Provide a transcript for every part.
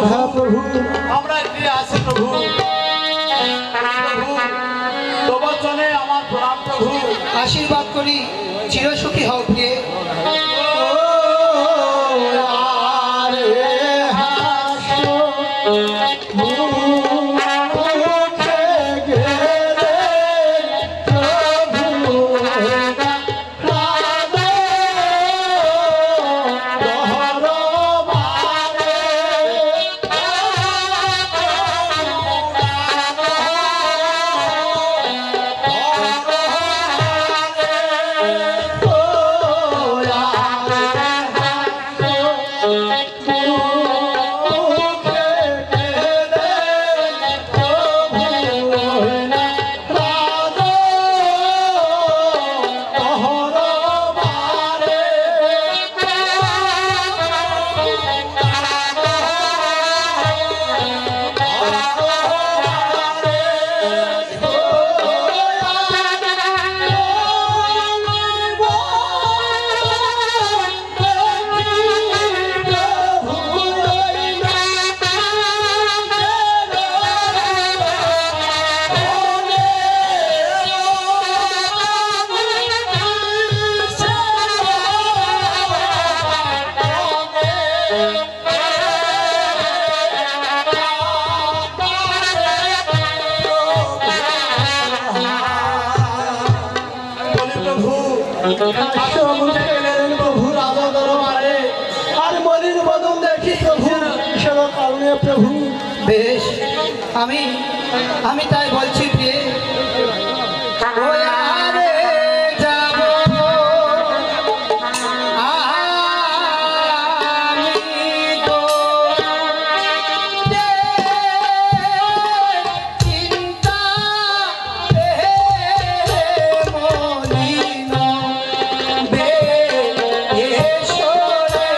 হ্যাঁ প্রভু, আমরা ফিরে আসি প্রভু। প্রভু তোমার চলে আমার প্রণাম প্রভু। আশীর্বাদ করি চিরসুখী হও প্রিয়ে। প্রভু রাজা দরবারে আর মলিন বদন দেখি প্রভু কিসের কারণে প্রভু। বেশ, আমি আমি তাই বলছি প্রিয়ে। ওয়ারে যাব আমি তো চিন্তা মলিন বেশরে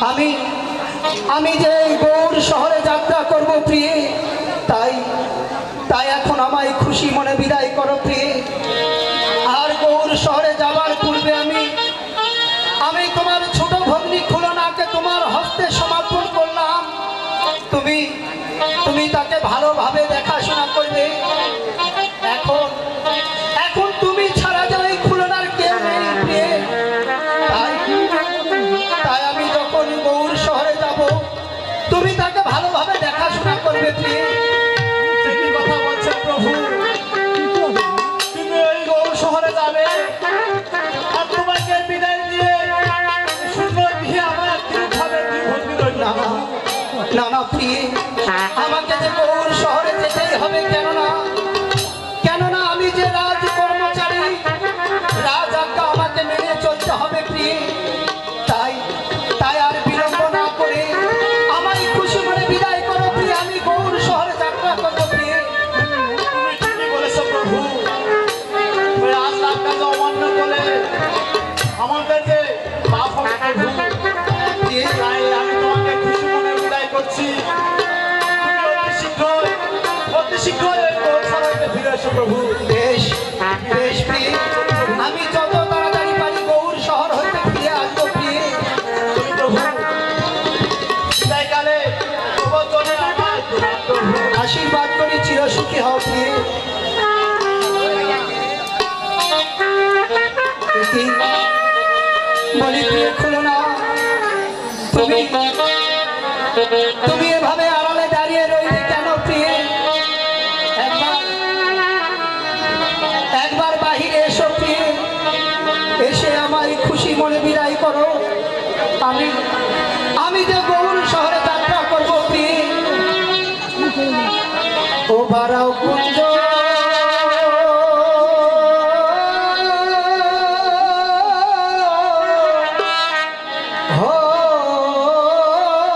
আমি আমি যে এই গৌড় শহরে যাত্রা করব প্রিয়ে, তাই তাই এখন আমায় খুশি মনে বিদায় করো প্রিয়ে। আর গৌড় শহরে যাবার পূর্বে আমি তোমার ছোট ভগ্নী খুলনাকে তোমার হস্তে সমর্পণ করলাম। তুমি তুমি তাকে ভালোভাবে দেখাশোনা করবে। এখন এখন তুমি ছাড়া যে ওই খুলনার কেউ নেই প্রিয়ে। তাই আমি যখন গৌড় শহরে যাব, তুমি তাকে ভালোভাবে দেখাশোনা করবে প্রিয়ে। কি কথা বলছেন প্রভু? তুমি ওই গৌড় শহরে যাবে আর তোমাকে বিদায় দিয়ে সুন্দর দিয়ে আমার কিভাবে ভর্তি রইল? না না প্রিয়ে, আমাকে যে গৌড় শহরে যেতেই হবে। কেননা আমি যে রাজ কর্মচারী, রাজ আজ্ঞা আমাকে মেনে চলতে হবে প্রিয়ে। তাই আর বিলম্ব না করে আমায় খুশি মনে বিদায় করো প্রিয়ে। আমি গৌড় শহরে যাত্রা করবো প্রিয়ে। তুমি ঠিকই বলেছো প্রভু। ওই আজ আজ্ঞা যে অমান্য করলে আমাদের যে পাপ হবে প্রভু। তাই আমি তোমাকে খুশি মনে বিদায় করছি। তুমি অতি শীঘ্রই ওই গৌড় শহরে ফিরে এসো প্রভু। বেশ বেশ প্রিয়ে, আমি যত তাড়াতাড়ি পারি গৌড় শহর হইতে ফিরে আসবো প্রিয়ে। তুমি প্রভু বিদায়কালে প্রবচনে আমার প্রভু আশীর্বাদ করি চিরসুখী হও প্রিয়ে। বলি প্রিয়ে খুলনা, তুমি এভাবে আড়ালে দাঁড়িয়ে রইলে কেন প্রিয়ে? একবার বাহিরে এসো প্রিয়ে, এসে আমায় খুশি মনে বিদায় করো। আমি যে গৌড় শহরে যাত্রা করবো প্রিয়ে। ও বারাও কুঞ্জ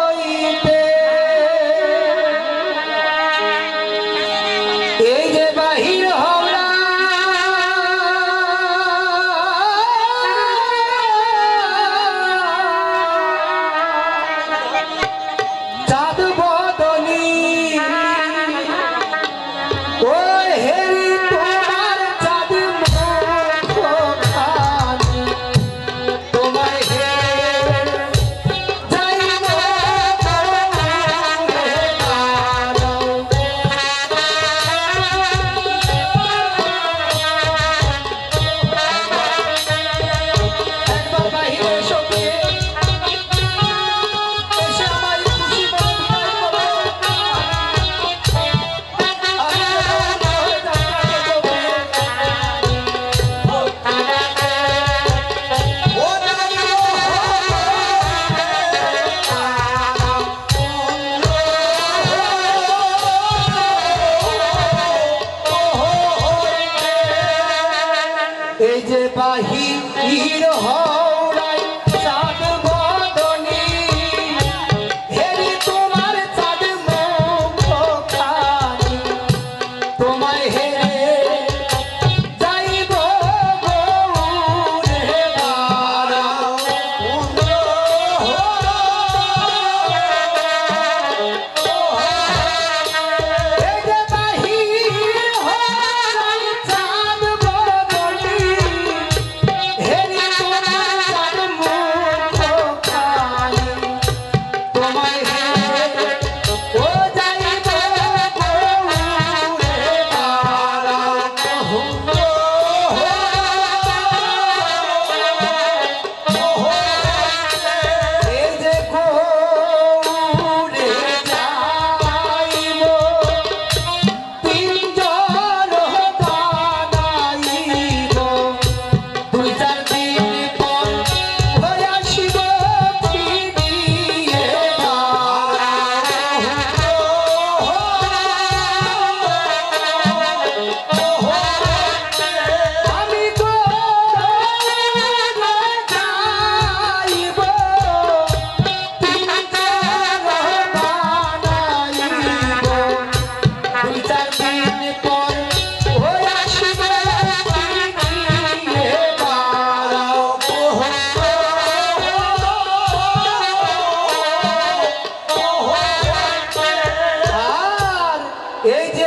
হইতে, এই যে বাহির হওয়া চাঁদ বদনী, ও হেরি তোমার চাঁদ মুখখানি, তোমায় হেরে যাইব গৌরে দাঁড়াও। একবার বাহিরে এসো প্রিয়ে, এসে আমায় খুশি মনে বিদায় করো। আমি শহরে যাত্রা করবো প্রিয়ে। এই যে বাহির হওয়ায় চাঁদ বদনী, হেরি তোমার চাঁদ মুখখানি, তোমায় হেরে যাইব গৌরে দাঁড়াও। এই যে বাহির হওয়ায় চাঁদ বদনী, হেরি তোমার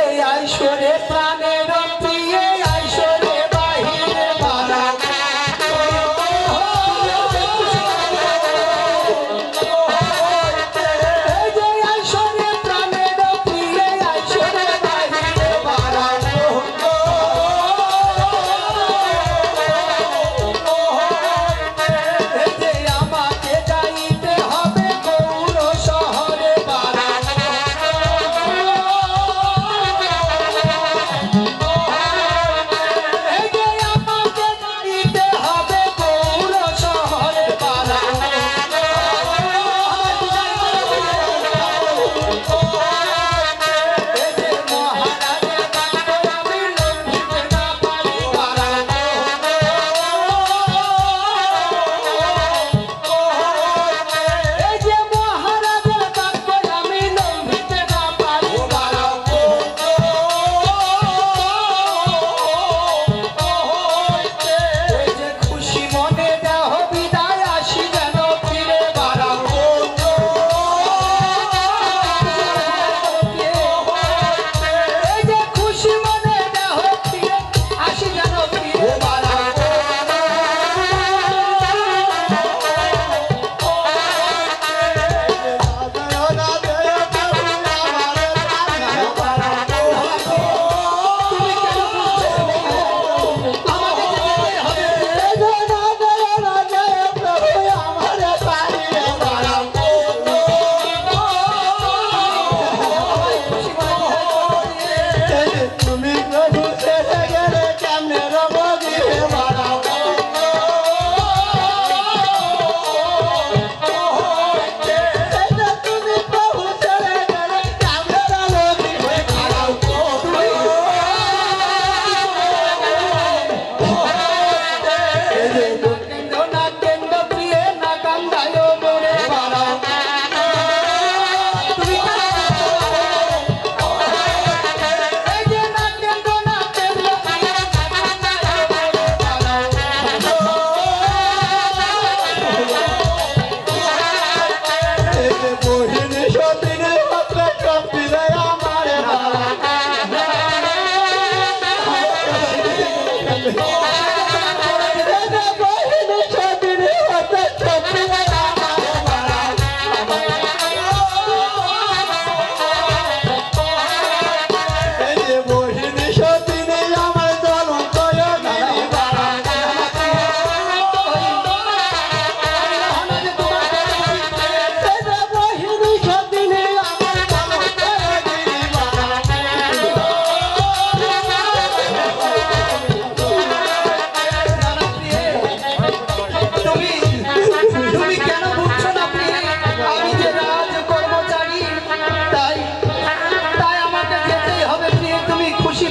যে আইসরে প্রাণের প্রিয়ে আইসরে বাহিরে বাড়া যে আইসরে প্রাণের প্রিয়ে আইসরে বাহিরে বাড়া যে আমাকে যাইতে হবে গৌর শহরে বাড়া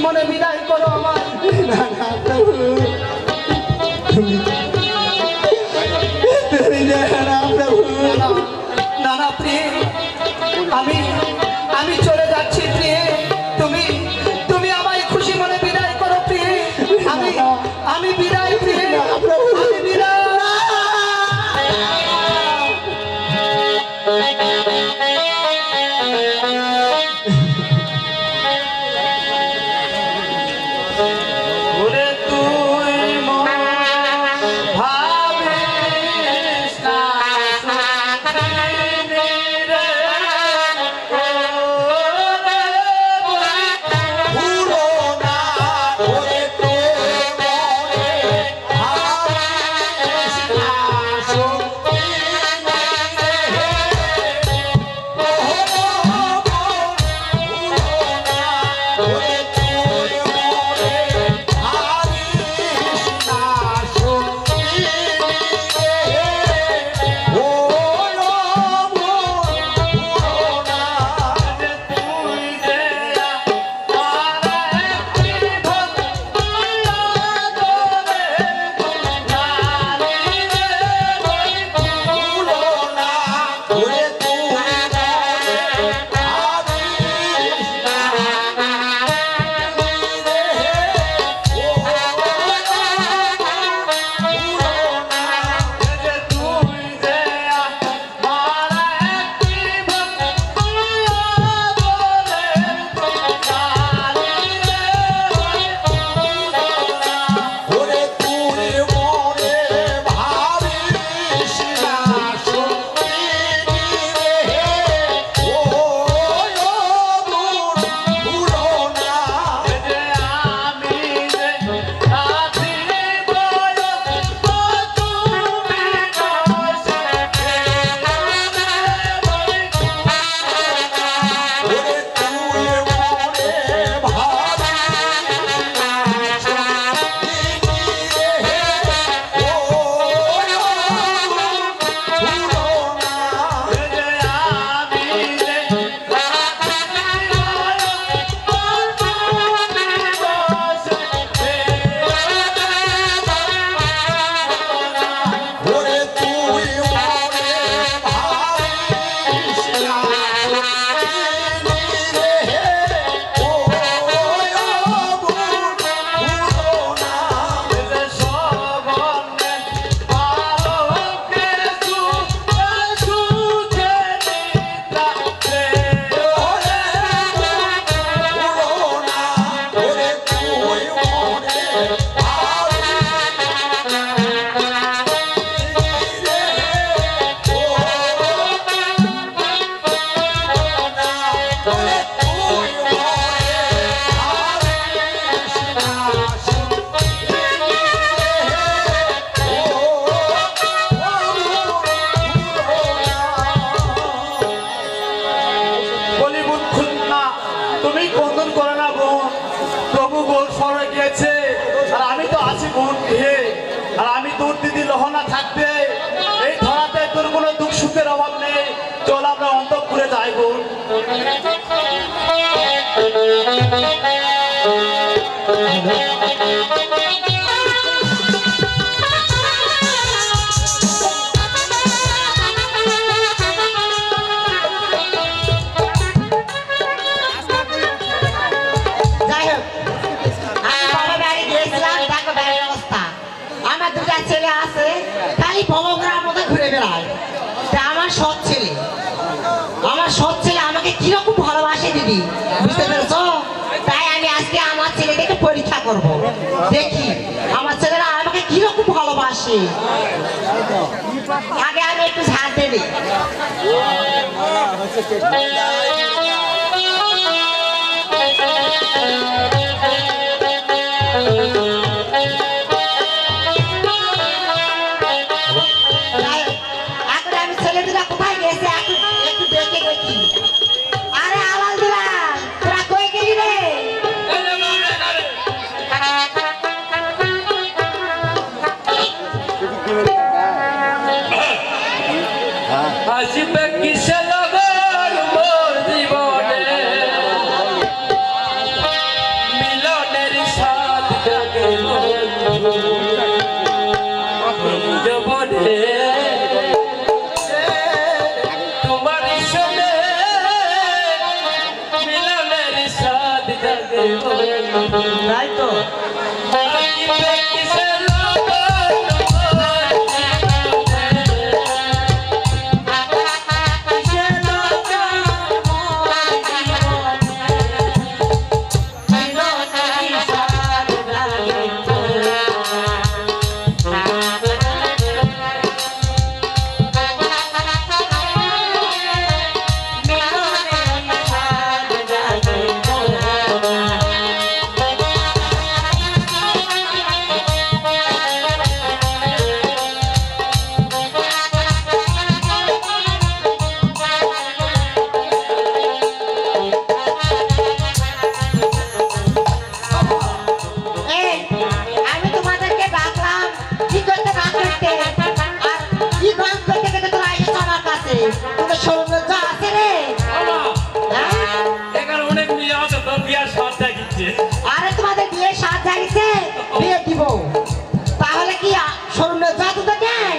মনে বিদায় করো আমার নানা প্রিয় আমি আমি চলে যাচ্ছি প্রিয় তুমি তুমি আমায় খুশি মনে বিদায় করো প্রিয় আমি আমি বিদায় প্রিয় আমি বিদায় ওরে তুই গুণ খেয়ে আর আমি তোর দিদি লহনা থাকবে এই ধরাতে তোর কোনো দুঃখ সুখের অভাব নেই। চল আমরা অন্তঃপুরে যাই বোন। যাই হোক, আমি বাবা বাড়ি গিয়েছিলাম, দেখো বাড়ির অবস্থা। আমার দুটা ছেলে আছে, খালি ভবগ্রাম মতো ঘুরে বেড়ায়। তা আমার সৎ ছেলে, আমাকে কিরকম ভালোবাসে দিদি, বুঝতে পেরেছ? তাই আমি আজকে আমার ছেলেদেরকে পরীক্ষা করব, দেখি আমার ছেলেরা আমাকে কিরকম ভালোবাসে। আগে আমি একটু ঝাড় দেবে। এখন আমি ছেলেদের কোথায় গেছে একটু দেখে দেখি। আরে আওয়াজ দিলাম, তোরা কই গেলি রে? আসবে কিসে লগন মোর জীবনে মিলনের সাথ জাগে জীবনে তোমার সনে মিলনের সাথ জাগে তাই তো আসবে কিসে লগন মোর এই, আমি তোমাদেরকে ডাকলাম কি করতে না করতে, আর কি গান করতে করতে তোরা এসেছো আমার কাছে। তোদের সৌন্দর্য আছে রে, হ্যাঁ? এখানে অনেক মেয়ে আছে তোর বিয়ার সাথ জাগিচ্ছে আরে তোমাদের বিয়ে সাত জাগিছে, বিয়ে দিব। তাহলে কি সৌন্দর্য তোদের নেই?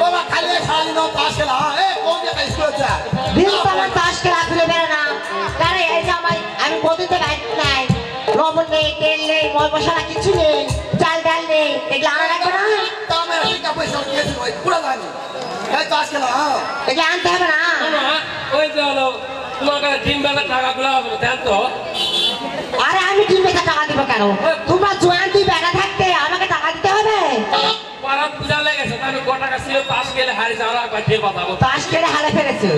বাবা খালি খালি না পাস খেলা কোন জায়গায় স্কুলে যায় দিন তো আমার তাস খেলা ঘুরে বেড়ে না। তাহলে এই যে আমি বদিতে গাইড নাই, লবণ নেই, তেল নেই, ময় মশলা কিছু নেই, চাল ডাল নেই, এগুলো আনা লাগবে না? দামের টাকা পয়সা দিয়েছি ওই পুরো জানি এই পাস খেলা এগুলো আনতে হবে না? ওই যে হলো তোমার কাছে 3 বেলা টাকা গুলো দেন তো আরে আমি তিন বেটা টাকা দিব কেন? তোমরা জোয়ান তুই বেটা থাকতে আমাকে টাকা দিতে হবে? পাড়া পূজা লেগেছে আমি ক টাকা ছিল তাস গেলে হারি যাওয়ার একবার দিয়ে বাঁধাবো তাস খেলে হালে ফেলেছে।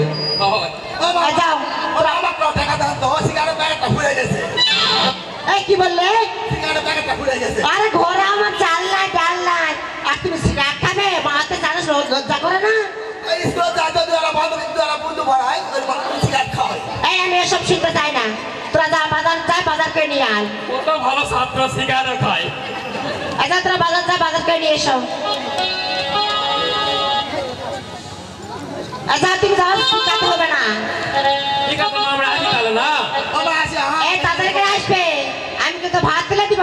এই যাও, ওরা আমার টাকা দাও তো সিগারেট প্যাকেটটা ফুলে গেছে এই কি বললে? সিগারেট প্যাকেটটা ফুলে গেছে আরে ঘরে আমার চাল নাই ডাল নাই, আর তুমি সিগারেট খাবে? মাতে চালে লজ্জা করে না? এই স্কুলে যায় তো যারা বান্ধবী যারা বন্ধু ভাড়ায় ওই মানুষ সিগারেট খাওয়ায় এই আমি এসব শিখতে চাই না, তোরা যা বাজার করে নিয়ে আয়। কত ভালো ছাত্র সিগারেট খায় আচ্ছা তোরা বাজার করে নিয়ে এসো। আচ্ছা তুমি যাও, শিখাতে হবে না। ঠিক আছে আমরা আছি তাহলে না বাবা আসে এই তাদেরকে আসবে, আমি কিন্তু ভাত তুলে দিব।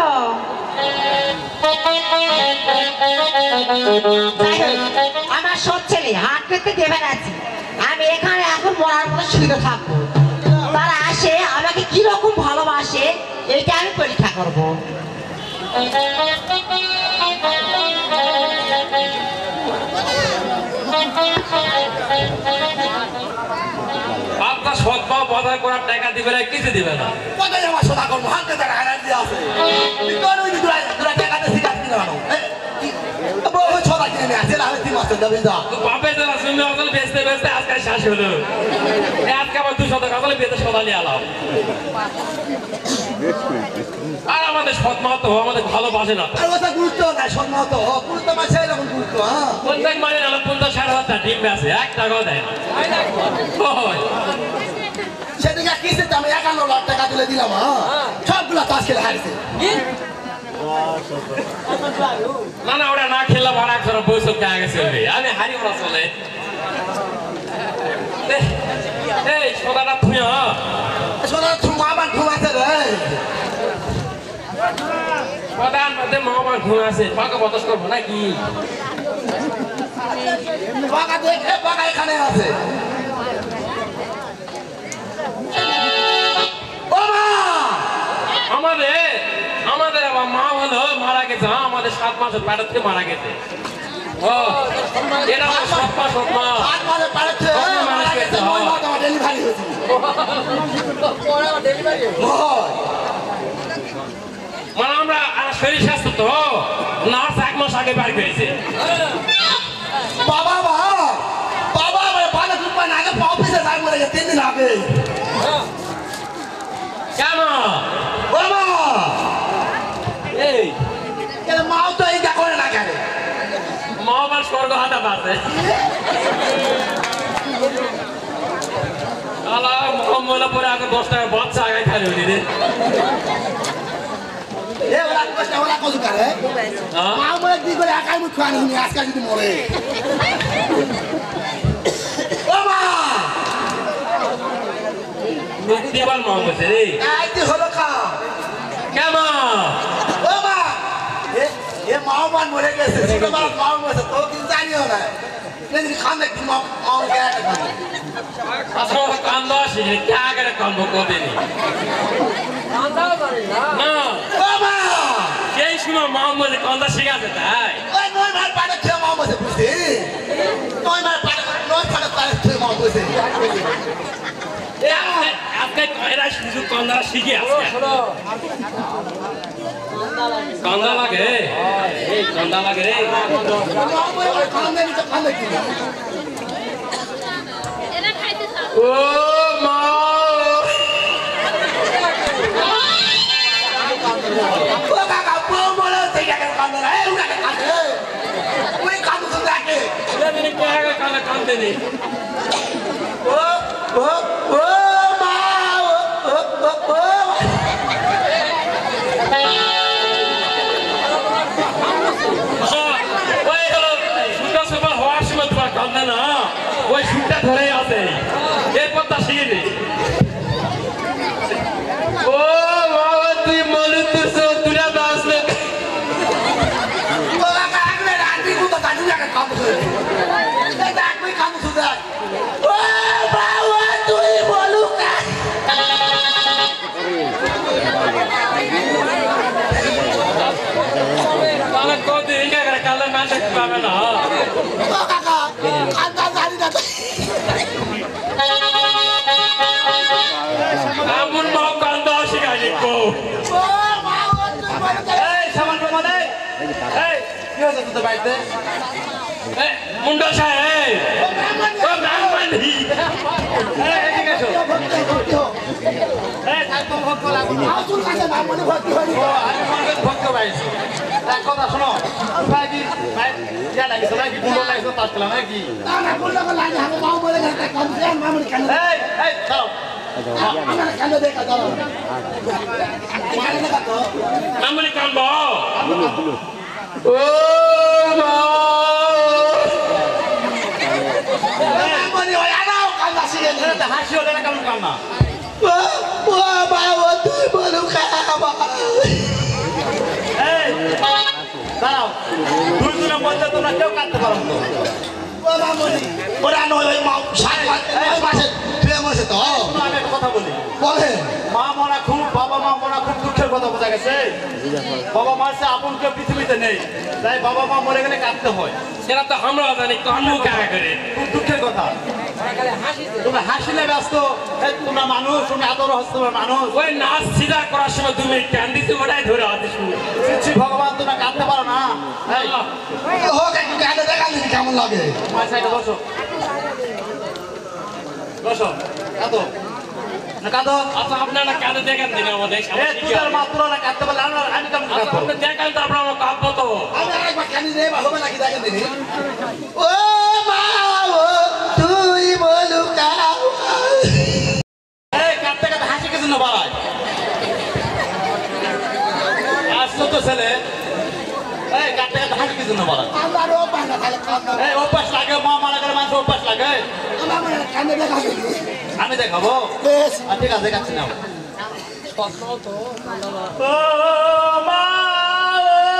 যাই হোক, আমার সব ছেলে হাট করতে দেবে আছি, আমি এখানে এখন মরার মতো শুয়ে থাকবো। তারা আসে আমাকে কিরকম ভালোবাসে এইটা আমি পরীক্ষা করব। আপনার সৎমা বাজার করার টাকা দিবে না কিছু দিবে না কোথায় আমার সোনা করবো হাতে টাকা হারাই দিয়ে আছে কোন ওই দুরা টাকাতে সিগারেট কিনে আনো ওই ছোটা কিনে নিয়ে আসে আমি 3 মাস যাবে যা বাপের যারা শুনবে আসলে বেচতে বেচতে আজকে শেষ হলো আজকে আবার 200 টাকা আসলে বেঁধে সদালি আলাম আর আমাদের সৎমা তো আমাদের ভালোবাসে না আর ওটা গুরুত্ব নাই সম্মান তো গুরুত্ব মাসে এরকম গুরুত্ব হ্যাঁ প্রত্যেক মানে 50-60 ডিম আছে 1 টাকাও দেয় না ওই সেদিকে কিস্তিতে আমি 51 লাখ টাকা তুলে দিলাম হ্যাঁ সবগুলা তাস খেলে হারিয়েছে না না ওটা না খেললে ভাড়া করে বৈশাখ আগে চলবে আমি হারি ওরা চলে এই সোদাটা থুই সোনা তুমি আমার ঘুমাতে রে প্রধান মধ্যে মহামান ঘুম আছে পাকা বতস করবো নাকি বাগা দেখে বাগা এখানে আছে ও মা আমাদের আমাদের আবার মা হলো মারা গেছে হ্যাঁ আমাদের 7 মাসের পেটের থেকে মারা গেছে ও এটা আমার 7 মাস মা আর মানে পারছে মারা গেছে ওই মা তোমার ডেলিভারি হয়েছে মানে আমরা শরীর স্বাস্থ্য তো নার্স 1 মাস আগে বাড়ি পেয়েছে বাবা বাবা বাবা আমার বাবা দুধ পান আগে অফিসে যাই মরে গেছে 3 দিন আগে কেন বাবা এই কেন মাও তো এইটা করে না কেন মহামান স্বর্গ হাতা পাচ্ছে আলা মোহাম্মলা পরে আগে 10 টাকা বাচ্চা আগে খালি হলি রে এ ওরা কষ্ট ওরা কত করে মা মরে দি করে একাই মুখ খানি নি আজকে যদি মরে বাবা দিবাল মোহাম্মদ রে এই কি হলো কা কেমন বাবা এ মাওমান মরে গেছে ছোট বাবা মাও মরে তো কি জানিও না लेकिन खाने की माओ क्या करती আসলে কান্দা আসে কে আগে কান্দো কোদে নি না बाबा এই শুনো মোহাম্মদ কান্দা শিখাতে তাই ओए नोय मार पाड़े थे माओ मसे पूछे नोय पाड़े थे माओ पूछे আপনি কয়রা শুধু কান্দা শিখে আসছে কান্দা লাগে এই কান্দা লাগে রে माओ मरे खाने नहीं तो खाने की ও মা ओ काका पो मरे ते क्या कर खाने रे उड़ा के खाने कोई खाने तो जाके মেরে কে আগে কান্দা কান্দে নি ओ माओ ওই হলো সুন্দর সুন্দর হওয়ার সময় তোমার কান্দে না ওই সুরটা ধরে আছে এরপর তা শিখে নি ও বাবা তুই মলুতুর সে তুরা দাস নে ओ काका आगे राती को तो काजू जाके काम करे ते जाके कोई काम सुधा ओ बाबा तू ही बोलू का তাহলে কোদিন ইনকা করে কালে মান দেখতে পাবে না ओ काका अंदर जानी ना আমন মা কান্দা শিখাই কো ओ बाबा तू बोलू का এই সামান প্রমাণে এই কি হয়েছে তোদের বাড়িতে এ মুন্ডা সাহেব ও ব্রাহ্মণ হি এই এদিকে এসো भक्ति हो এই একদম ভক্ত লাগো না आसुर का नाम मने भक्ति हो ও, আমি মনে ভক্ত পাইছি এক কথা শোনো ভাই কি ভাই ইয়া লাগিছে নাকি গুলো লাগিছে তাস খেলা নাকি ना ना बोल लगा लाने हम मां बोले घर काम से मां मन कान এই দাও हमारा कान देखा जाओ कान लगा तो আমনি কান্দা ও মা मने हो आना कान से এটা হাসি হলে না কেমন কান্না ओ बाबा तू बोलू का এই দাঁড়াও দুই দিনের মধ্যে তোমরা কেউ কাটতে পারো না ओ मामनी ओरा नो ओई मां सात मासे তুই মাসে তো শোনো, আমি একটা কথা বলি বলে মা মরা খুব বাবা মা মরা খুব দুঃখের কথা বোঝা গেছে বাবা মার সে আপন কেউ পৃথিবীতে নেই তাই বাবা মা মরে গেলে কাঁদতে হয় সেটা তো আমরা জানি কান্দু কারা করে খুব দুঃখের কথা তোমরা হাসিলে ব্যস্ত এই তোমরা মানুষ তোমরা আদর হস্তমের মানুষ ওই নাচ সিধা করার সময় তুমি ক্যান্ডিতে ওটাই ধরে হাতে শুরু শ্রী ভগবান তোমরা কাঁদতে পারো না এই হোক একটু কানে দেখা দিবি কেমন লাগে আমার সাইডে বসো বসো কাঁদো না কাঁদো আচ্ছা আপনারা কাঁদে দেখেন দিন আমাদের এ তুই মাত্র না কাঁদতে পারলে আমি কেমন আচ্ছা কাঁদবো আপনি দেখেন তারপর আমরা কাঁদবো তো আমি আরেকবার কানে রে হবে নাকি দেখেন দিনি ও মা ও তুই বলু কা এই কাঁদতে কাঁদতে হাসি কিছু না বাড়ায় আসলে তো ছেলে এই কাটতে কাটতে হাসি কিছু না বলা আমারও বানা খালি কাম না এই অভ্যাস লাগে মা মারা গেলে মানুষ অভ্যাস লাগে আমার কানে দেখা গেল আমি দেখাবো বেশ ঠিক আছে দেখাচ্ছি না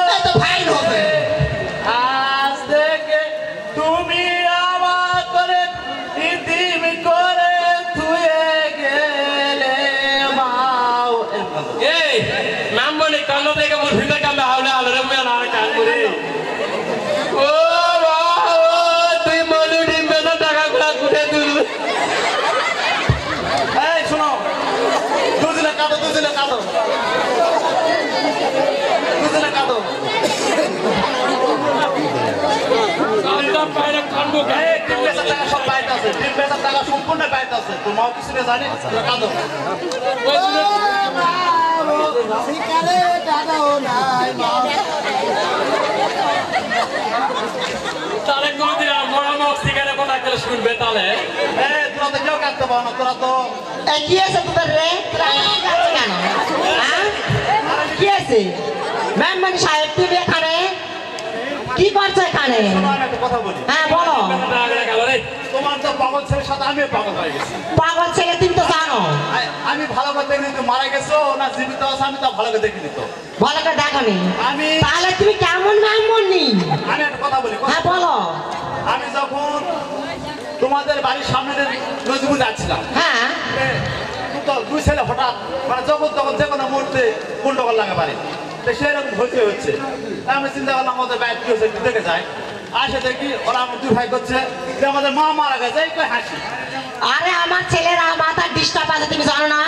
এই তো ফাইন হবে আজ থেকে তুমি আমার করে ইতিম করে ধুয়ে গেলে মাও এই নাম বলে কালো দেখে মোর ভিতরে কামে হাওলে আলোরে মেলা আর কান করে ও বাবা তুই মনে ডিমবে না টাকা গুলা কুটে তুল এই শোনো দুজনে কাঁদো দুজনে কাঁদো দুজনে কাঁদো কান্দা পায়রে কানবো এই 3,000 টাকা সব বাইতে আছে 3,000 টাকা সম্পূর্ণ বাইতে আছে তোমাও কিছু না জানি কাঁদো শিকারে দাদাও নাই মা তাহলে কোনদিন বড় মুখ থেকে কথা করে শুনবে তাহলে এই তোরা তো কেউ কাঁদতে পারো না তোরা তো এই কি আছে তোদের রে তোরা কাঁদছিস কেন হ্যাঁ কি আছে মেম্বার সাহেব তুমি এখানে কি করছো এখানে শোনো আমি একটা কথা বলি হ্যাঁ বলো গেল রে তোমার তো পাগল ছেলের সাথে আমিও পাগল হয়ে গেছি পাগল ছেলে তুমি তো জানো আমি ভালো করে দেখিনি তুমি মারা গেছো না জীবিত আছো আমি তো ভালো করে দেখিনি তো ভালো করে দেখো নি আমি- তাহলে তুমি কেমন মেম্বার নি আমি একটা কথা বলি হ্যাঁ বলো আমি যখন তোমাদের বাড়ির সামনে নদীপুর যাচ্ছিলাম হ্যাঁ তো দুই ছেলে হঠাৎ মানে যখন তখন যে কোনো মুহূর্তে গন্ডগোল লাগা পারে তো সেরকম হইতে হচ্ছে তাই আমি চিন্তা করলাম আমাদের বাইরে কি হচ্ছে একটু দেখে যাই আসে দেখি ওরা আমার দুই ভাই করছে যে আমাদের মা মারা গেছে এই কই হাসি আরে আমার ছেলেরা মাথার ডিস্টার্ব আছে তুমি জানো না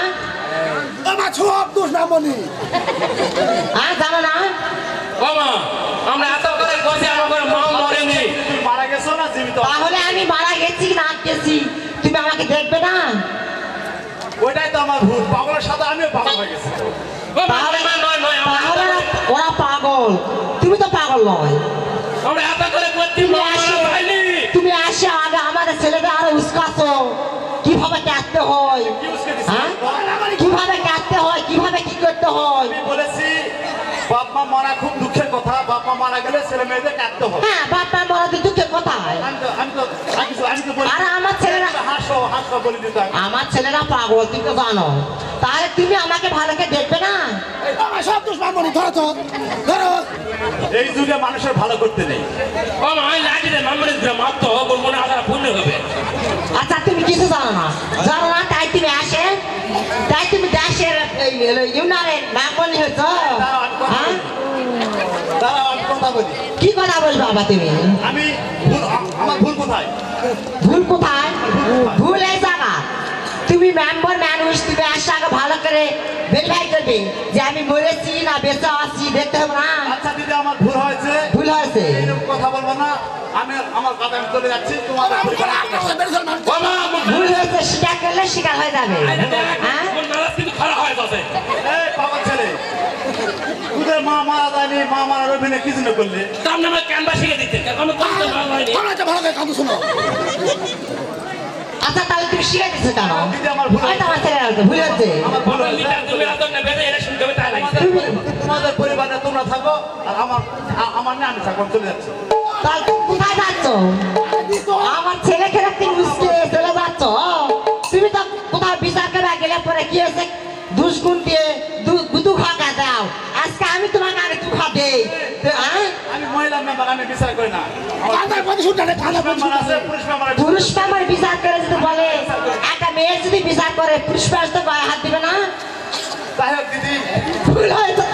আমার সব দোষ না মনি হ্যাঁ জানো না ও মা আমরা এত করে বসে আমার মা মরেনি তুমি মারা গেছো না জীবিত আছো? তাহলে আমি মারা গেছি না গেছি তুমি আমাকে দেখবে না ওইটাই তো আমার ভুল পাগলের সাথে আমিও পাগল হয়ে গেছি ও মা নয় নয় তাহলে ওরা পাগল তুমি তো পাগল নয় আমরা এত করে করছি মা মারা পাইনি তুমি আসে আগে আমাদের ছেলেদের আরো উস্কাছো কিভাবে কাটতে হয় কি উস্কে দিছি? হ্যাঁ কিভাবে কাটতে হয় কিভাবে কি করতে হয় আমি বলেছি বাপ মা মারা খুব দুঃখের কথা বাপ মা মারা গেলে ছেলে মেয়েদের কাঁদতে হবে হ্যাঁ বাপা মরা তো দুঃখের কোথায় আমি তো বলি আর আমার ছেলেরা হাসো হাসো বলি দিতে আমি আমার ছেলেরা পাগল তুমি তো জানো তাহলে তুমি আমাকে ভালো করে দেখবে না আমার সব দোষ না মনি ধরো তো ধরো এই যুগে মানুষের ভালো করতে নেই ও মা আমি লাগি রে মামরে মারতে হবে মনে আশা পূর্ণ হবে আচ্ছা তুমি কিছু জানো না তাই তুমি আসে তাই তুমি দেশের ইউনারের মেম্বার হয়েছ হ্যাঁ দাঁড়াও আমি কথা বলি কি কথা বলবে বাবা তুমি আমি আমার ভুল কোথায় ভুল কোথায় ভুল এই জায়গা তুমি মেম্বার মানুষ তুমি আসে আগে ভালো করে ভেরিফাই করবে যে আমি মরেছি না বেঁচে আছি দেখতে হবে না আচ্ছা দিদি আমার ভুল হয়েছে ভুল হয়েছে এইরকম কথা বলবো না আমি আমার কথা আমি চলে যাচ্ছি তোমাদের পরিবার ও মা ভুল হয়েছে স্বীকার করলে স্বীকার হয়ে যাবে হ্যাঁ কোন নারাজ কিন্তু খারাপ হয়ে যাচ্ছে এই পাগল ছেলে তোদের মা মারা যায়নি মা মারার অভিনয় কি জন্য করলে তার নামে ক্যানভাস শিখে দিতে আমি করতে ভালো হয়নি তোমরা এটা ভালো করে কাঁদো শোনো আচ্ছা তাহলে তুমি শিখে দিচ্ছ কেন দিদি আমার ভুল হয়তো আমার ছেলেরা তো ভুল হচ্ছে আমার ভুল আমার হয়েছে লিটার তুমি এত নেবে এটা শুনতে হবে তাই লাগছে তোমাদের পরিবারে তোমরা থাকো আর আমার না আমি থাকবো আমি চলে যাচ্ছি তাহলে তুমি কোথায় যাচ্ছ আমার ছেলেকে তুমি উস্কে চলে যাচ্ছ তুমি তো কোথাও বিচার করে গেলে পরে কি হয়েছে দুষ্গুণ দিয়ে দুঃখা দাও আজকে আমি তোমাকে আগে দুঃখা দেই হ্যাঁ আমি মহিলা মেম্বার আমি বিচার করি না কাঁদার পথে শুনতে নেই কাঁদার পথে মেম্বার আছে পুলিশ মেম্বার আছে পুরুষ আমার বিচার করে যদি বলে একটা মেয়ে যদি বিচার করে পুরুষ মানুষ তো গায়ে হাত দিবে না যাই হোক দিদি ভুল হয়েছে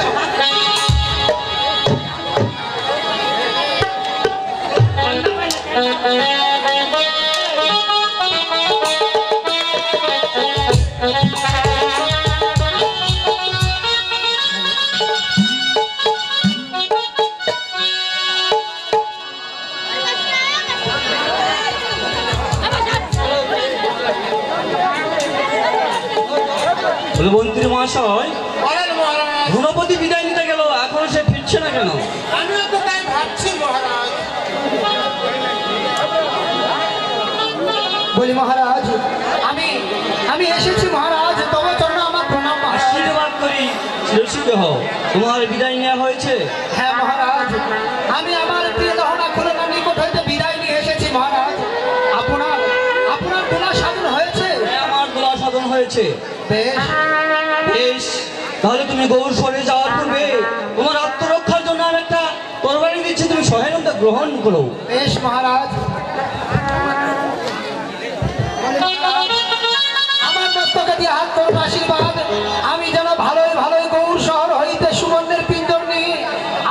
মন্ত্রী মহাশয় বলেন মহারাজ গুণপতি বিদায় নিতে গেল এখনো সে ফিরছে না কেন আমিও তো তাই ভাবছি মহারাজ বলি মহারাজ আমি এসেছি মহারাজ তবে জন্য আমার প্রণাম মহারাজ আশীর্বাদ করি শিরসি মস্তকে হও। তোমার বিদায় নেওয়া হয়েছে। হ্যাঁ মহারাজ, আমি আমার প্রিয় দহনা খুলনার নিকট হইতে বিদায় নিয়ে এসেছি মহারাজ। আপনার আপনার দোলা সাধন হয়েছে? হ্যাঁ, আমার দোলা সাধন হয়েছে। বেশ বেশ, তাহলে তুমি গৌর সরে যাওয়ার পূর্বে তোমার আত্মরক্ষার জন্য আমি একটা তরবারি দিচ্ছি, তুমি সহায়তা গ্রহণ করো। বেশ মহারাজ। আমার মস্তকে দিয়ে হাত করুন আশীর্বাদ, আমি যেন ভালোই ভালোই গৌর শহর হইতে সুবর্ণের পিঞ্জর নিয়ে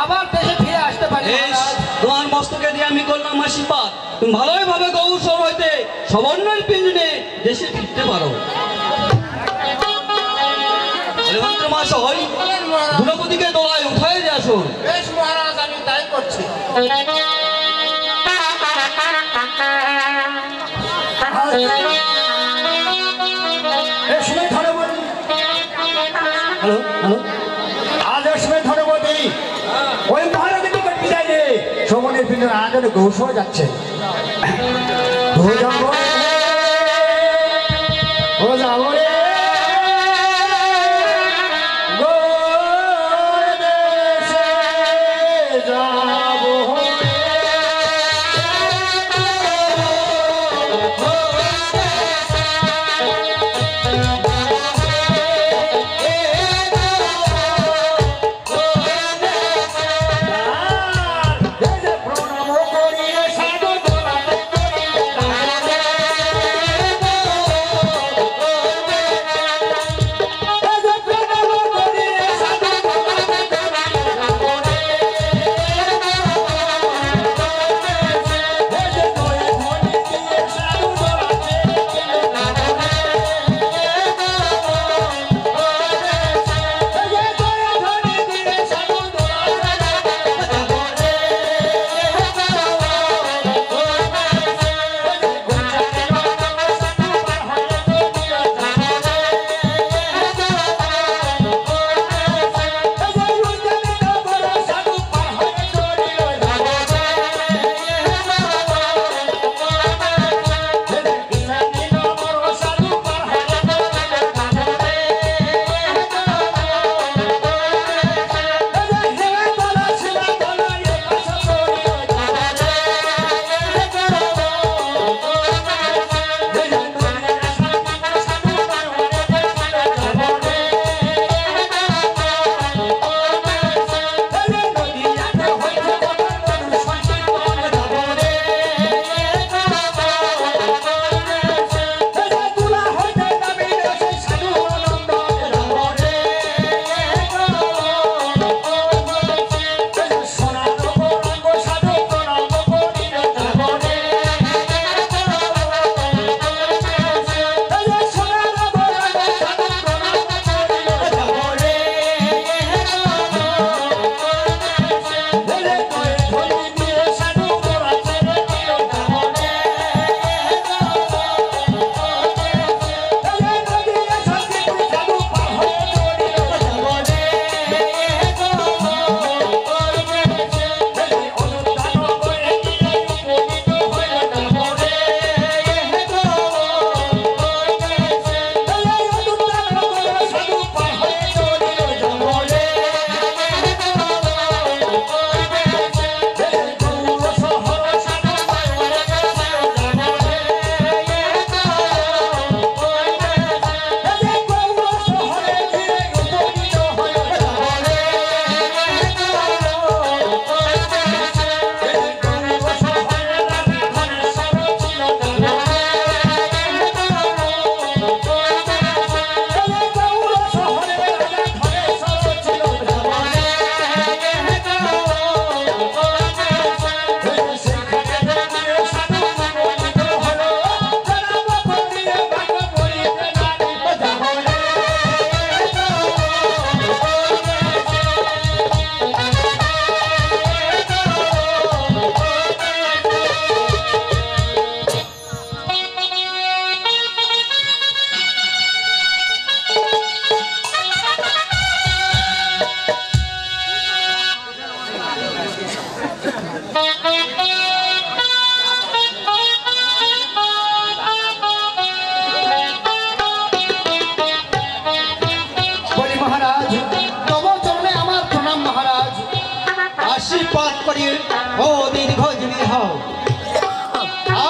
আবার দেশে ফিরে আসতে পারি। বেশ, তোমার মস্তকে দিয়ে আমি করলাম আশীর্বাদ, তুমি ভালোই ভাবে গৌর শহর হইতে সবর্ণের পিঞ্জরে দেশে ফিরতে পারো। মন্ত্রী মহাশয়, দ্রৌপদীকে দোলায় উঠায় দিয়ে আসুন। বেশ মহারাজ, আমি তাই করছি। হ্যালো হ্যালো, আজ সময় ধনবতী ওই মহারাজের নিকট বিদায় নিয়ে সমনের পিণ্ডের আয়োজনে গৌর যাচ্ছে। ও যাবো রে আশীর্বাদ করি ও দীর্ঘজীবী হও।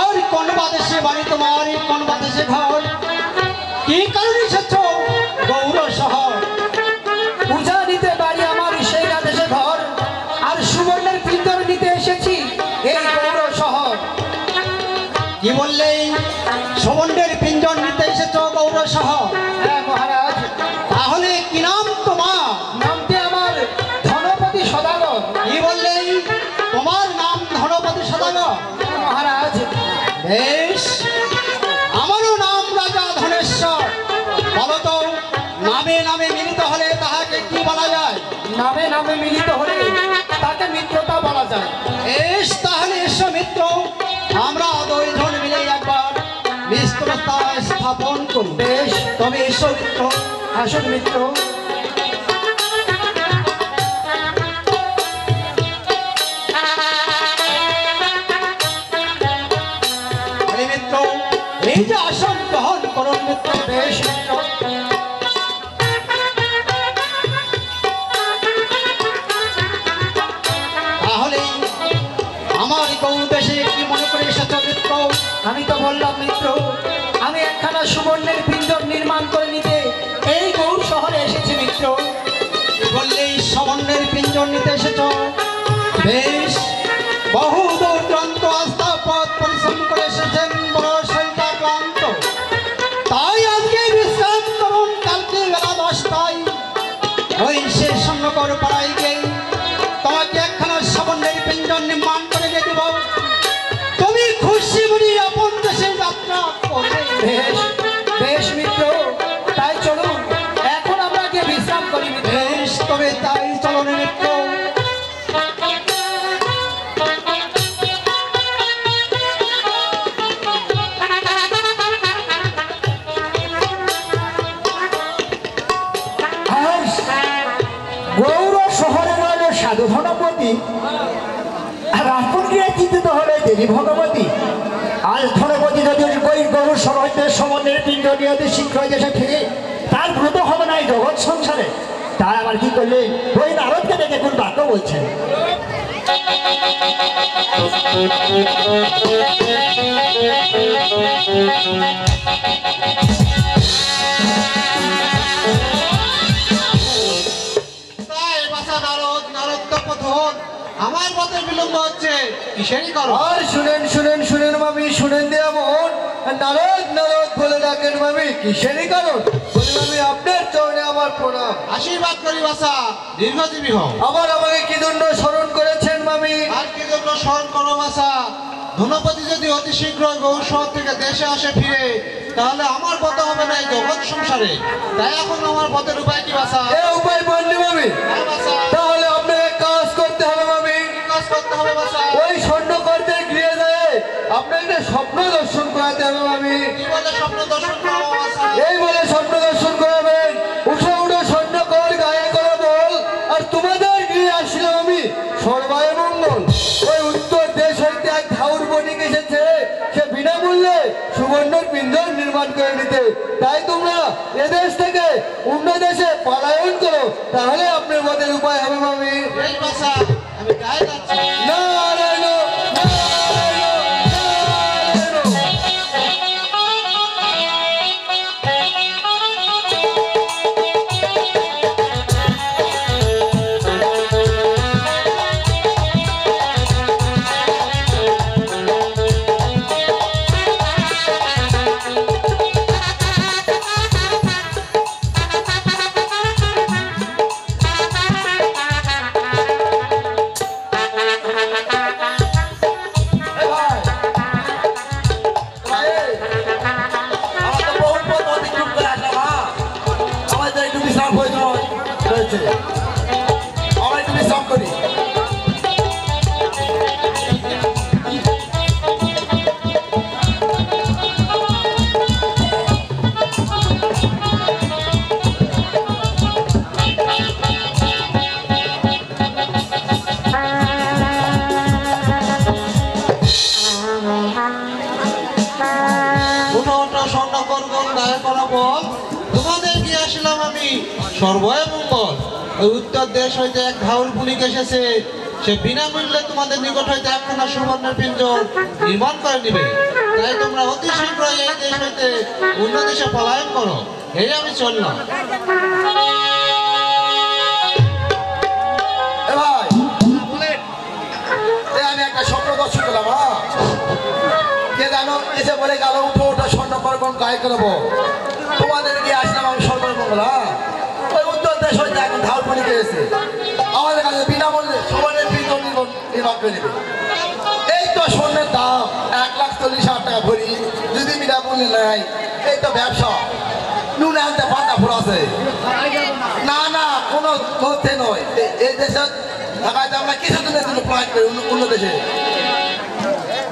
আর কোন বাদেশে বাড়ি তোমার, কোন বাদেশে ঘর, কি কারণে এসেছ গৌর শহর? পূজা নিতে বাড়ি আমার সেই দেশে ঘর, আর সুবর্ণের পিঞ্জর নিতে এসেছি এই গৌর শহর। কি বললে? সুবর্ণের পিঞ্জর নিতে এসেছ গৌর শহর? হ্যাঁ মহারাজ। তাহলে কি নাম তোমার? নামটি আমার ধনপতি সদাগর। কি বললে? তোমার নাম ধনপতি সদাগর? মহারাজ। বেশ, আমারও নাম রাজা ধনেশ্বর। বলো তো, নামে নামে মিলিত হলে তাহাকে কি বলা যায়? নামে নামে মিলিত হলে তাকে মিত্রতা বলা যায়। বেশ, তাহলে এসো মিত্র, আমরা দুইজন মিলে একবার মিত্রতা স্থাপন করি। বেশ, তবে এসো মিত্র। আসুন মিত্র। মিত্র, এই যে আসন গ্রহণ করুন মিত্র। বেশ মিত্র। তাহলে আমার গৌর দেশে কি মনে করে এসেছ মিত্র? আমি তো বললাম মিত্র, আমি একখানা সুবর্ণের পিঞ্জর নির্মাণ করে নিতে এই গৌর শহরে এসেছি মিত্র। বললেই সুবর্ণের পিঞ্জর নিতে এসেছ? বেশ, বহু দূর দূরান্ত আস্থা পথ পরিশ্রম করে এসেছেন, বড় শরীরটা ক্লান্ত। তাই আজকে বিশ্রাম করুন, কালকে বেলা 10টায় ওই শেষ স্বর্ণকর পাড়ায় গিয়ে তোমাকে একখানা সুবর্ণের পিঞ্জর নির্মাণ করে দিয়ে দেব। তুমি খুশি মনে আপন দেশে যাত্রা করবে। বেশ বেশ মিত্র, তাই চলুন, এখন আমরা গিয়ে বিশ্রাম করি। বেশ, তবে তাই চলুন মিত্র। গৌর শহরে রইল সাধু ধনপতি, আর আপন গিয়ে চিন্তিত হলে দেবী ভগবতী। আজ ধনপতি যদি ওই গৌর শহর হইতে সমন্বয়ের পিণ্ড নিয়ে শীঘ্র দেশে ফিরে তার ব্রত হবে না এই জগৎ সংসারে, তার আবার কি করলেন? ওই নারদকে দেখে কোন বাক্য বলছেন? আমার পথে বিলম্ব হচ্ছে, কিসেরই করো? আর শুনেন শুনেন শুনেন মামি, শুনেন দেয়া মোহন, নারদ নারদ বলে ডাকেন মামি, কিসেরই কারণ? বলি মামি, আপনার চরণে আমার প্রণাম। আশীর্বাদ করি বাসা, দীর্ঘজীবী হও। আবার আমাকে কি দণ্ড স্মরণ করেছেন মামি? আর কি জন্য স্মরণ করো বাসা? ধনপতি যদি অতি শীঘ্র গৌর শহর থেকে দেশে আসে ফিরে, তাহলে আমার পথ হবে না এই জগৎ সংসারে। তাই এখন আমার পথের উপায় কি বাসা? এ উপায় বললি মামি? হ্যাঁ বাসা। তাহলে আপনাকে কাজ করতে হবে মামি। কি কাজ করতে হবে বাসা? ওই স্বর্ণকরদের গৃহে যায় আপনাকে স্বপ্ন দর্শন করাতে হবে মামি। কি বলে স্বপ্ন দর্শন করো বাসা? এই বলে স্বপ্ন দর্শন করাবেন। উঠে উঠে স্বর্ণকর গায়ে করে বল, আর তোমাদের গৃহে আসলাম আমি সর্বায় মঙ্গল। ওই উত্তর দেশ হইতে এক ঠাউর বণিক এসেছে, সে বিনামূল্যে সুবর্ণের পিঞ্জর নির্মাণ করে নিতে। তাই তোমরা এদেশ থেকে অন্য দেশে পলায়ন করো, তাহলে আপনার পথের উপায় হবে মামি। এই বাসা, আমি তাই যাচ্ছি। নারায়ণ তোমাদের গিয়ে আসলাম আমি সর্বয় মঙ্গল। ওই উত্তর দেশ হইতে এক ধাউল পুলিক এসেছে, সে বিনামূল্যে তোমাদের নিকট হইতে একখানা সুবর্ণের পিঞ্জর নির্মাণ করে নিবে। তাই তোমরা অতি শীঘ্রই এই দেশ হইতে অন্য দেশে পলায়ন করো। এই আমি চললাম। এ ভাই আমি একটা স্বপ্ন দর্শন করলাম। হ্যাঁ কে জানো এসে বলে গেল উঠো ওটা স্বর্ণ করবন গায়ে করবো তোমাদের গিয়ে আসলাম আমি সর্বমঙ্গল। হ্যাঁ ওই উত্তর দেশ হইতে এখন ঢালপুরি গিয়েছে আমাদের কাছে বিনামূল্যে সুবর্ণের পিঞ্জর নির্মাণ করে নেবে। এই তো স্বর্ণের দাম 1,40,000 টাকা ভরি যদি বিনামূল্যে নেয় এই তো ব্যবসা নুন আনতে পাতা ফুরাছে না না কোনো মধ্যে নয়। এই দেশে ঢাকায় আমরা কিছুদিনের জন্য প্লান করি অন্য দেশে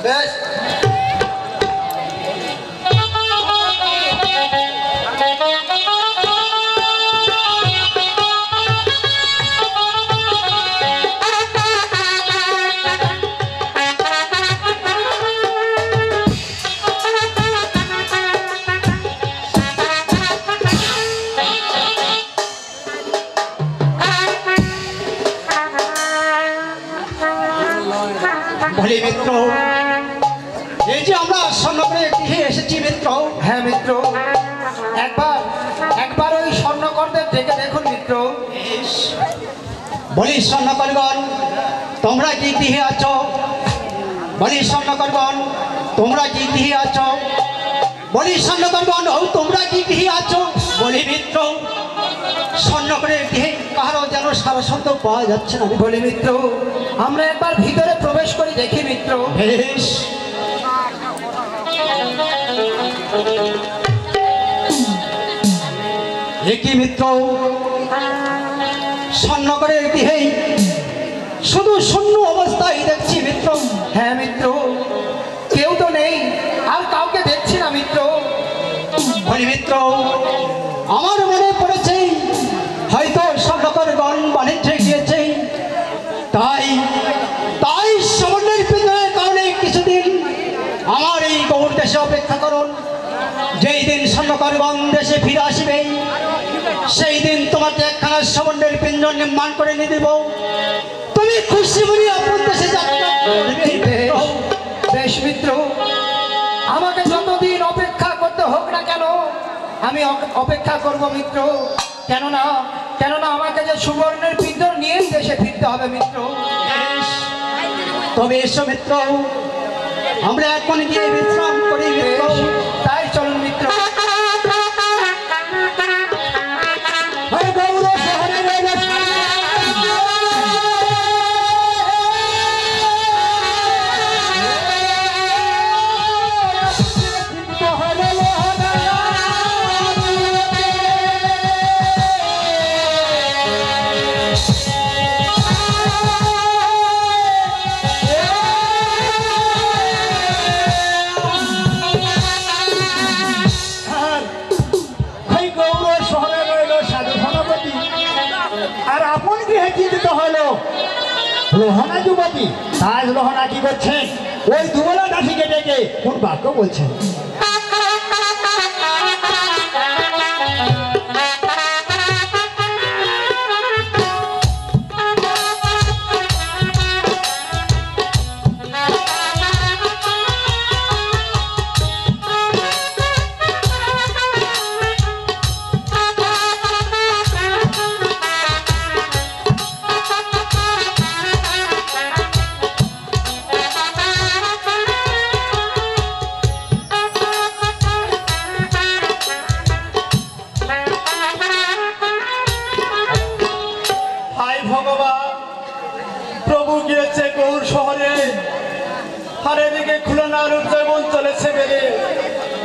বেশ। বলি মিত্র এই যে আমরা স্বর্ণকরে এসেছি মিত্র। হ্যাঁ মিত্র একবার ওই স্বর্ণকরদের ডেকে দেখুন মিত্র। বলি স্বর্ণকরগণ তোমরা কি গৃহে আছো? বলি স্বর্ণকরগণ তোমরা কি গৃহে আছো? বলি স্বর্ণকরগণ ও তোমরা কি গৃহে আছো? বলি মিত্র স্বর্ণকরের গৃহে কারো যেন সারা শব্দ পাওয়া যাচ্ছে না। বলি মিত্র আমরা একবার ভিতরে প্রবেশ করি দেখি মিত্র। বেশ একই মিত্র স্বর্ণকরের গৃহেই শুধু শূন্য অবস্থায় দেখছি মিত্র। হ্যাঁ মিত্র কেউ তো নেই আর কাউকে দেখছি না মিত্র। বলি মিত্র আমার মনে পড়েছে হয়তো স্বর্ণকরগণ বাণিজ্যে গিয়েছে তাই স্বর্ণের পিঞ্জরের কারণে কিছুদিন আমার এই গৌর দেশে অপেক্ষা করুন। যেই দিন স্বর্ণকরগণ দেশে ফিরে আসবে সেই দিন তোমাকে একখানা স্বর্ণের পিঞ্জর নির্মাণ করে নিয়ে দেব। তুমি খুশি বলি আপন দেশে যাত্রা করবে। বেশ মিত্র আমাকে যতদিন অপেক্ষা করতে হোক না কেন আমি অপেক্ষা করব মিত্র। কেননা আমাকে যে সুবর্ণের পিঞ্জর নিয়ে দেশে ফিরতে হবে মিত্র। তবে এসো মিত্র আমরা এখন গিয়ে বিশ্রাম করি মিত্র। তাই চলুন মিত্র। লোহনা যুবতী আজ লোহনা কি করছেন? ওই দুবেলা দাসীকে ডেকে কোন বাক্য বলছেন?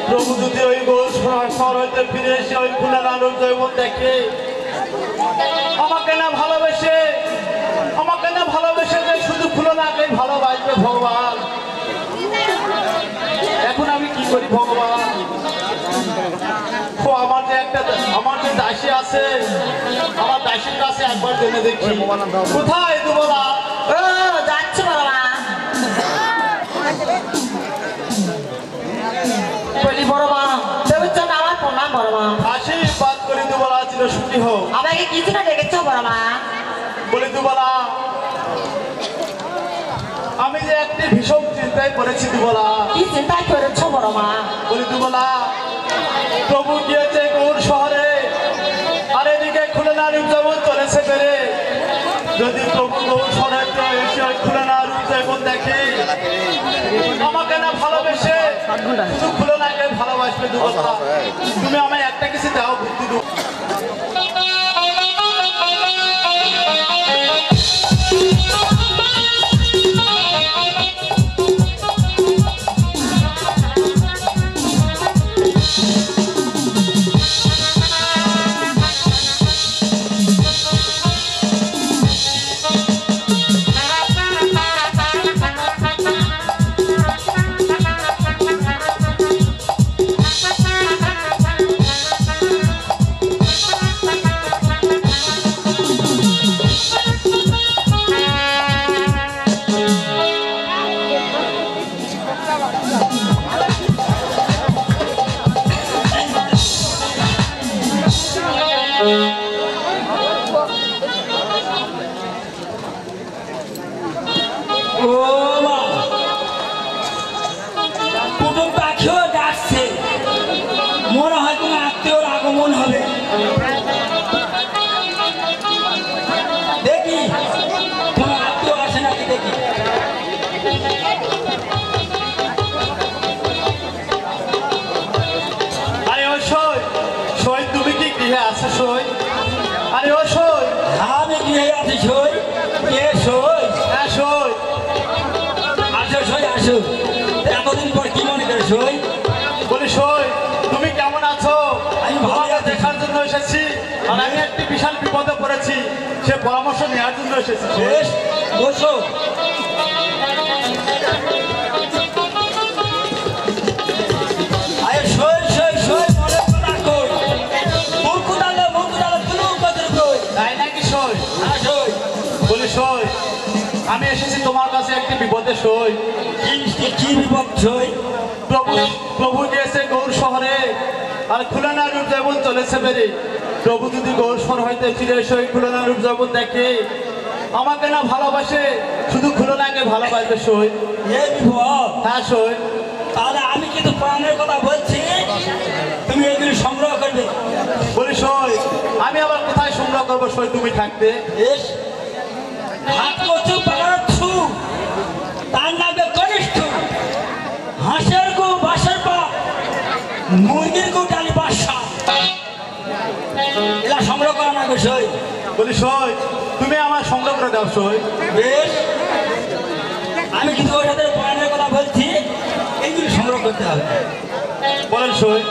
প্রভু যদি ওই গৌর শহর হইতে ফিরে এসে ওই খুনার আলোর জৈবন দেখে আমাকে না ভালোবেসে যে শুধু খুলনাকে ভালোবাসবে ভগবান। এখন আমি কি করি ভগবান? আমার যে দাসী আছে আমার দাসীর কাছে একবার জেনে দেখি কোথায় দুবলা যাচ্ছে বাবা। বলি বড় মা দেবচন্দ আমার প্রণাম বড় মা। আশীর্বাদ করি দুবলা ছিল সুখী হোক। আমাকে কিছু না ডেকেছো বড় মা? বলি দুবলা আমি যে একটি ভীষণ চিন্তায় পড়েছি দুবলা। কি চিন্তায় করেছ বড় মা? বলি দুবলা, প্রভু গিয়েছে গৌর শহরে, আর এদিকে খুলনা রূপজীবন চলেছে বেড়ে। যদি প্রভু গৌর শহরে এসে খুলনা রূপজীবন দেখে, আমাকে না ভালোবেসে শুধু খুলনাকে ভালোবাসবে দুবলা। তুমি আমায় একটা কিছু দাও বুদ্ধি দু। কুটুম পাখিও ডাকছে, মনে হয় কোনো আত্মীয়র আগমন হবে। দেখি কোনো আত্মীয় আসে নাকি দেখি। আরে ও সই, সই তুমি কি গৃহে আছো সই? আরে ও সই। আমি গৃহে আছি সই। কে সই? হ্যাঁ সই। আসো সই আসো। এতদিন পর কি মনে করে সই? বলি সই, তুমি কেমন আছো? আমি ভালো তোমাকে আছি। দেখার জন্য এসেছি, আর আমি একটি বিশাল বিপদে পড়েছি, সে পরামর্শ নেওয়ার জন্য এসেছি। বেশ বসো। আরে সই সই সই মনে কথা কই। মুকুদালে তুলু কদর কই। তাই নাকি সই? হ্যাঁ সই। বলি সই, আমি এসেছি তোমার কাছে একটি বিপদে সই। কি বিপদ সই? প্রভু প্রভু গিয়েছে গৌর শহরে, আর খুলনা রূপজীবন চলেছে বেড়ে। প্রভু যদি গৌর শহর হইতে ফিরে এসে ওই খুলনা রূপজীবন দেখে, আমাকে না ভালোবাসে শুধু খুলনাকে ভালোবাসবে সই। এই বিপদ? হ্যাঁ সই। তাহলে আমি কিন্তু প্রাণের কথা বলছি, তুমি এগুলি সংগ্রহ করবে। বলি সই, আমি আবার কোথায় সংগ্রহ করবো সই তুমি থাকতে? বেশ হাত কচু পাড়াচ্ছু, তার নামে কনিষ্ঠ। হাঁসের গো বাসের পা, মুরগির গো ডালি বাসা, এলা সংগ্রহ করা না গো সই। বলি সই, তুমি আমার সংগ্রহ করে দাও সই। বেশ আমি কিন্তু ওর সাথে প্রাণের কথা বলছি, এইগুলি সংগ্রহ করতে হবে। বলেন সই।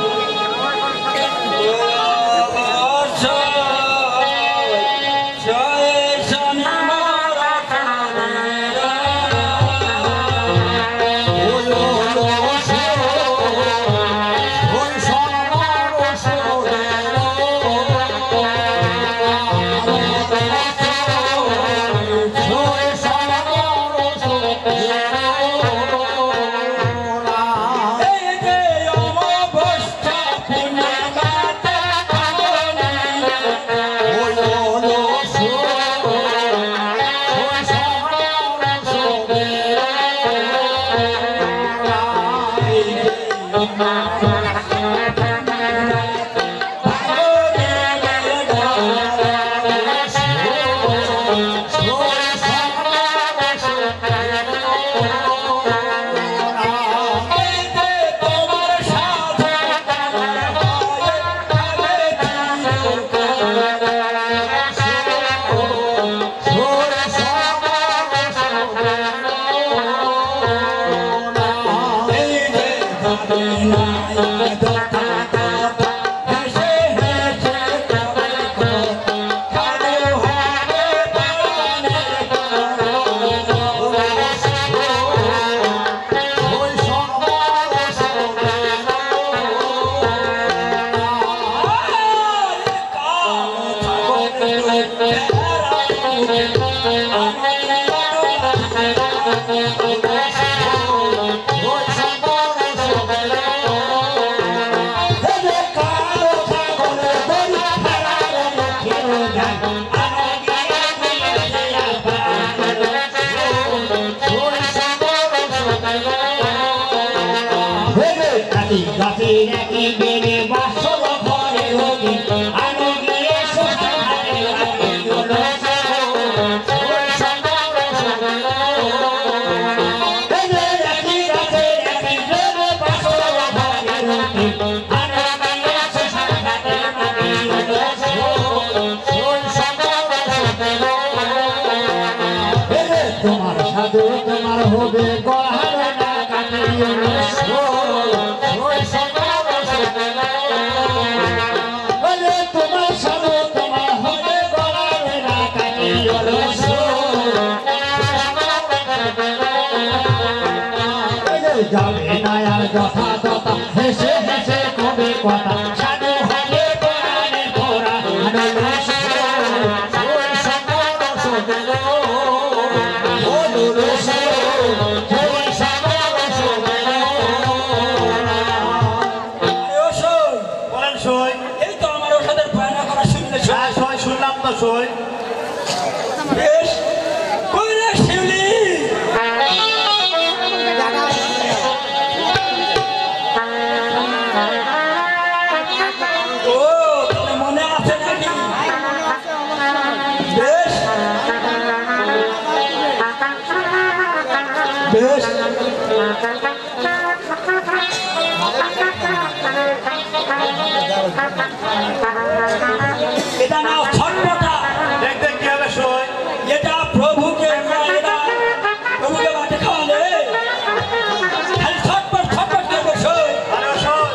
এই যে অমাবস্যা রাখি রাখি বেড়ে বাসর ঘরে রবি আমি গিয়ে শ্মশানে রাখি হলো রাখি রাখি রাখি বেড়ে বাসর ঘরে রবি আমি গিয়ে শ্মশানে রাখি হলো তোমার সাধু তোমার হবে গড়ার না কাটিয়ে তোমার সাধু তোমার হবে গড়ার না কাটিয়ে যাবে না আর যথা তথা হেসে হেসে কবে কথা সাধু হবে গড়ারে ঘোরা বলেন সই। এই তো আমার ওষুধের বায়না করা শুনলে হ্যাঁ সই, শুনলাম তো সই। বেশ কই রে শিউলি ও তোর মনে আছে নাকি বেশ বেশ এটা নাও ছটপটা দেখতে কি হবে সই? এটা প্রভুকে এরা প্রভুকে বাটে খাওয়ালে খালি ছটপট ছটপট করবে সই আরে সই,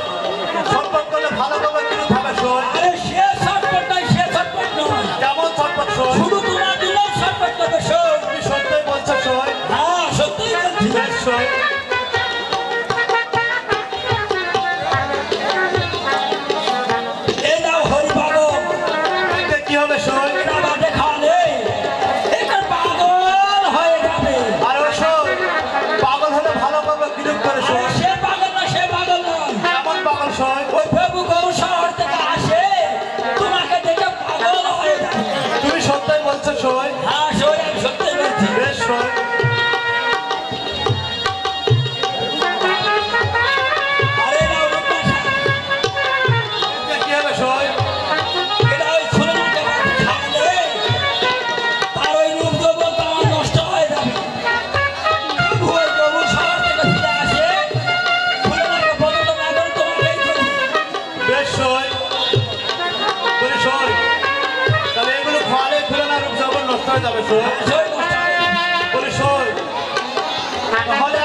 ছটপট করলে ভালো করবে কিন্তু হবে সই। আরে সে ছটপট নয় সে ছটপট নয় কেমন ছটপট সই? শুধু তোমার জন্য ছটপট করবে সই তুমি সত্যই বলছো সই? হ্যাঁ সত্যিই বলছি বেশ সই। এই নাও হরি পাগল দেখতে কি হবে সই? এটা বাটে খাওয়ালে এটা পাগল হয়ে যাবে আরে সই, পাগল হলে ভালো করবে কিরূপ করে আরে সই? সে পাগল না সে পাগল নয় কেমন পাগল সই? ওই প্রভু গরু শহর থেকে আসে তোমাকে দেখে পাগল হয়ে যাবে তুমি সত্যই বলছো সই? হ্যাঁ সই আমি সত্যিই বলছি বেশ সই। আরে নাও রূপনাথ দেখতে কি হবে সই? এটা ওই ছোটনাকে খাওয়ালে তার ওই রূপ যৌবন তো আমার নষ্ট হয়ে যাবে প্রভু ওই গরু শহর থেকে ফিরে আসে ছোটনাকে বদল না করে তোমাকেই ধরবে বেশ সই। বলি সই, তাহলে এগুলো খাওয়ালে ফেলে না রূপ যৌবন নষ্ট হয়ে যাবে সই। সই নষ্ট হয়ে যাবে বলি সই, তাহলে